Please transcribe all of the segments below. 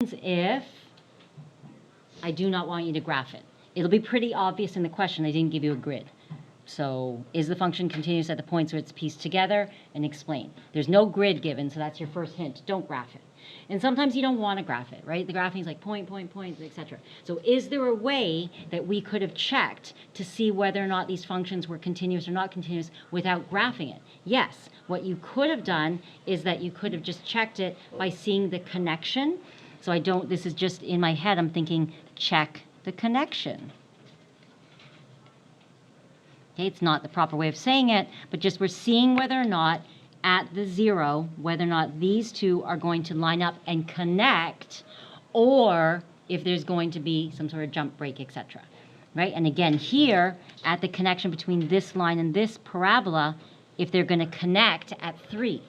if I do not want you to graph it? It'll be pretty obvious in the question. I didn't give you a grid. So is the function continuous at the points where it's pieced together? And explain. There's no grid given, so that's your first hint. Don't graph it. And sometimes you don't want to graph it, right? The graphing is like point, etc. So is there a way that we could have checked to see whether or not these functions were continuous or not continuous without graphing it? Yes. What you could have done is that you could have just checked it by seeing the connection. So this is just in my head, I'm thinking, check the connection. Okay, it's not the proper way of saying it, but just we're seeing whether or not at the 0, whether or not these two are going to line up and connect, or if there's going to be some sort of jump break, etc. Right? And again, here, at the connection between this line and this parabola, if they're going to connect at 3.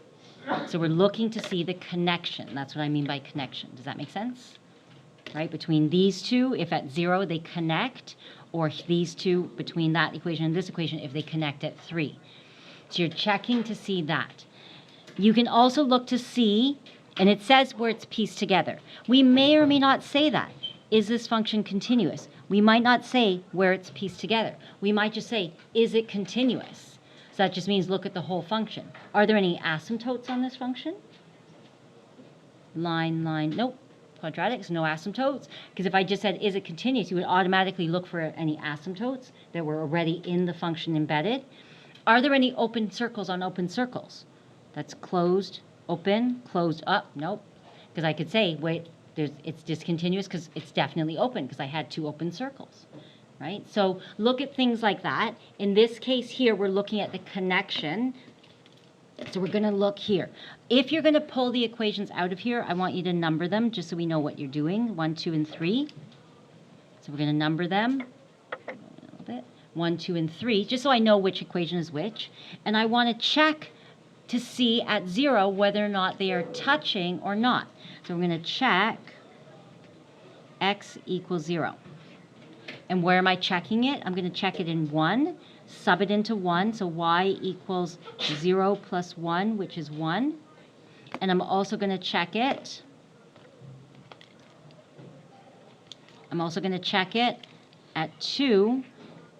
So we're looking to see the connection. That's what I mean by connection. Does that make sense? Right? Between these two, if at 0 they connect, or these two between that equation and this equation if they connect at 3. So you're checking to see that. You can also look to see, and it says where it's pieced together. We may or may not say that. Is this function continuous? We might not say where it's pieced together. We might just say, is it continuous? So that just means look at the whole function. Are there any asymptotes on this function? Line, nope. Quadratics, no asymptotes. Because if I just said, is it continuous, you would automatically look for any asymptotes that were already in the function embedded. Are there any open circles on open circles? That's closed, open, closed, up, nope. Because I could say, wait, it's discontinuous because it's definitely open because I had 2 open circles, right? So look at things like that. In this case here, we're looking at the connection. So we're going to look here. If you're going to pull the equations out of here, I want you to number them just so we know what you're doing. 1, 2, and 3. So we're going to number them a little bit. 1, 2, and 3, just so I know which equation is which. And I want to check to see at 0 whether or not they are touching or not. So we're going to check x equals 0. And where am I checking it? I'm going to check it in 1. Sub it into 1, so y equals 0 plus 1, which is 1. And I'm also going to check it. I'm also going to check it at 2,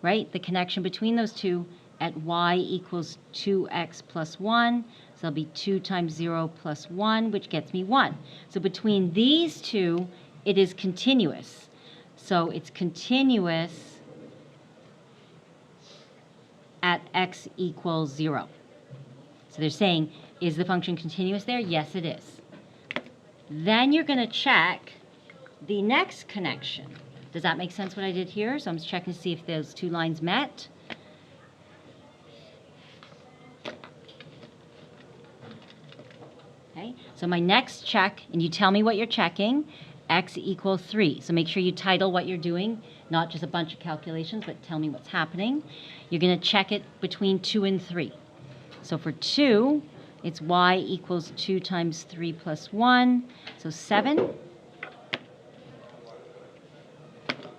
right? The connection between those two at y equals 2x plus 1. So that'll be 2 times 0 plus 1, which gets me 1. So between these two, it is continuous. So it's continuous at x equals 0. So they're saying, is the function continuous there? Yes, it is. Then you're going to check the next connection. Does that make sense what I did here? So I'm just checking to see if those 2 lines met. Okay, so my next check, and you tell me what you're checking, x equals 3. So make sure you title what you're doing, not just a bunch of calculations, but tell me what's happening. You're going to check it between 2 and 3. So for 2, it's y equals 2 times 3 plus 1, so 7.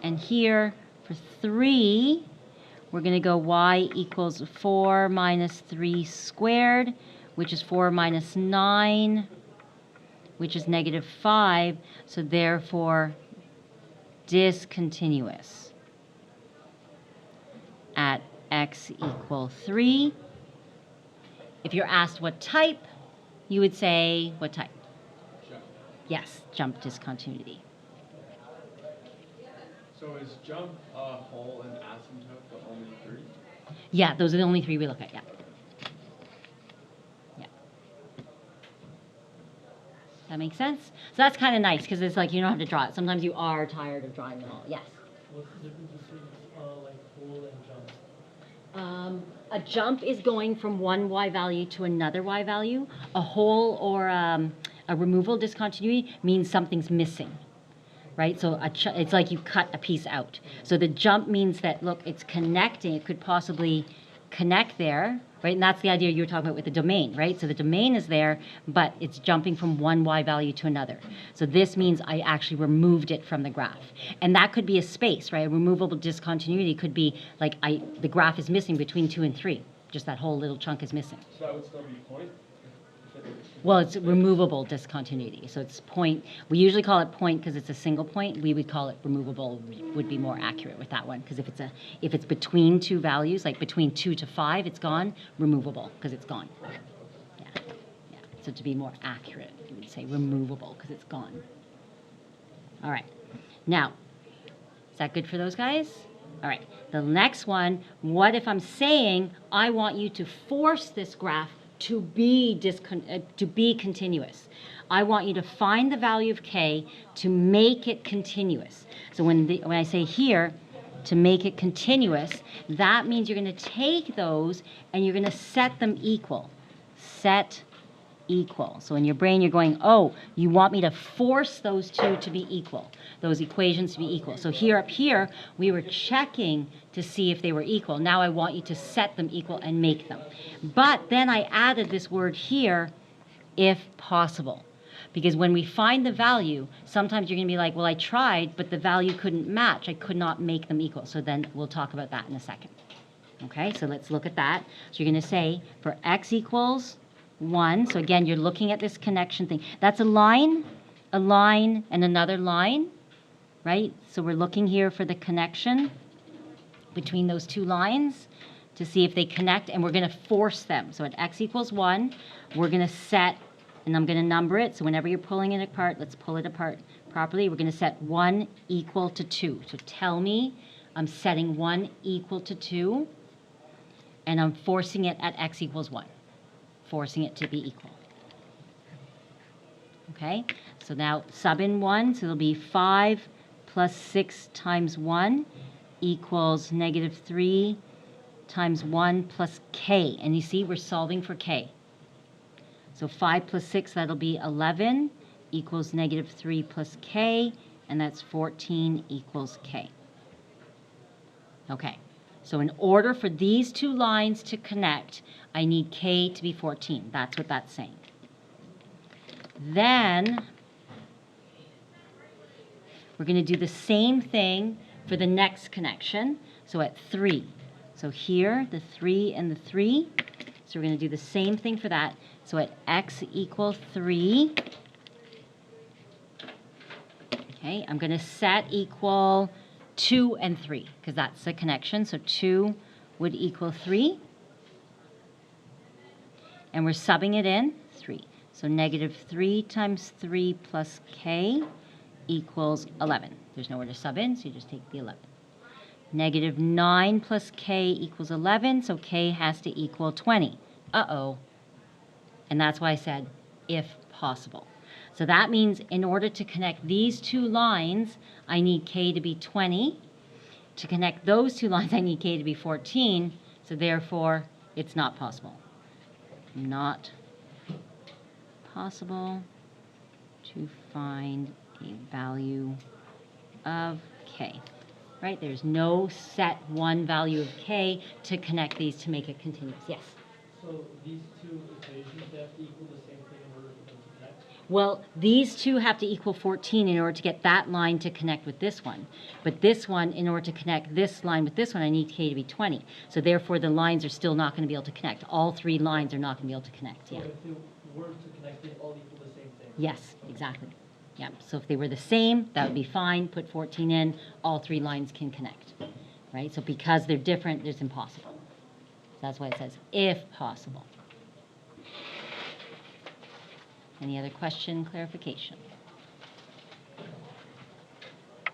And here, for 3, we're going to go y equals 4 minus 3 squared, which is 4 minus 9, which is negative 5. So therefore, discontinuous at x equals 3. If you're asked what type, you would say, what type? Jump. Yes, jump discontinuity. So is jump, whole, and asymptote the only 3? Yeah, those are the only 3 we look at, yeah. Yeah. That makes sense? So that's kind of nice because it's like you don't have to draw it. Sometimes you are tired of drawing them all. Yes? What's the difference between like whole and jump? A jump is going from one y value to another y value. A whole or a removal discontinuity means something's missing, right? So it's like you cut a piece out. So the jump means that, look, it's connecting. It could possibly connect there, right? And that's the idea you were talking about with the domain, right? So the domain is there, but it's jumping from one y value to another. So this means I actually removed it from the graph. And that could be a space, right? A removable discontinuity could be like the graph is missing between 2 and 3. Just that whole little chunk is missing. So that would still be a point? Well, it's removable discontinuity. So it's point, we usually call it point because it's a single point. We would call it removable, would be more accurate with that one. Because if it's between two values, like between 2 to 5, it's gone, removable because it's gone. Yeah. Yeah. So to be more accurate, you would say removable because it's gone. All right. Now, is that good for those guys? All right. The next one, what if I'm saying I want you to force this graph to be continuous? I want you to find the value of k to make it continuous. So when I say here, to make it continuous, that means you're going to take those and you're going to set them equal. Set equal. So in your brain, you're going, oh, you want me to force those two to be equal, those equations to be equal. So here up here, we were checking to see if they were equal. Now I want you to set them equal and make them. But then I added this word here, if possible. Because when we find the value, sometimes you're going to be like, well, I tried, but the value couldn't match. I could not make them equal. So then we'll talk about that in a second. Okay, so let's look at that. So you're going to say for x equals 1. So again, you're looking at this connection thing. That's a line, and another line, right? So we're looking here for the connection between those two lines to see if they connect, and we're going to force them. So at x equals 1, we're going to set, and I'm going to number it. So whenever you're pulling it apart, let's pull it apart properly. We're going to set 1 equal to 2. So tell me I'm setting 1 equal to 2, and I'm forcing it at x equals 1. Forcing it to be equal. Okay, so now sub in 1, so it'll be 5 plus 6 times 1 equals negative 3 times 1 plus k. And you see, we're solving for k. So 5 plus 6, that'll be 11 equals negative 3 plus k, and that's 14 equals k. Okay. So in order for these two lines to connect, I need k to be 14. That's what that's saying. Then we're going to do the same thing for the next connection. So at 3. So here, the 3 and the 3. So we're going to do the same thing for that. So at x equals 3, okay, I'm going to set equal 2 and 3, because that's the connection. So 2 would equal 3. And we're subbing it in, 3. So negative 3 times 3 plus k equals 11. There's nowhere to sub in, so you just take the 11. Negative 9 plus k equals 11, so k has to equal 20. Uh-oh. And that's why I said, if possible. So that means in order to connect these two lines, I need k to be 20. To connect those two lines, I need k to be 14. So therefore, it's not possible. Not possible to find a value of k. Right? There's no set one value of k to connect these to make it continuous. Yes? So these two equations, they have to equal the same thing in order for them to connect? Well, these two have to equal 14 in order to get that line to connect with this one. But this one, in order to connect this line with this one, I need k to be 20. So therefore, the lines are still not going to be able to connect. All three lines are not going to be able to connect. So Yeah. if they were to connect, they all equal the same thing? Yes, exactly. Yeah. So if they were the same, that would be fine. Put 14 in. All three lines can connect. Right? So because they're different, it's impossible. So that's why it says, if possible. Any other question, clarification?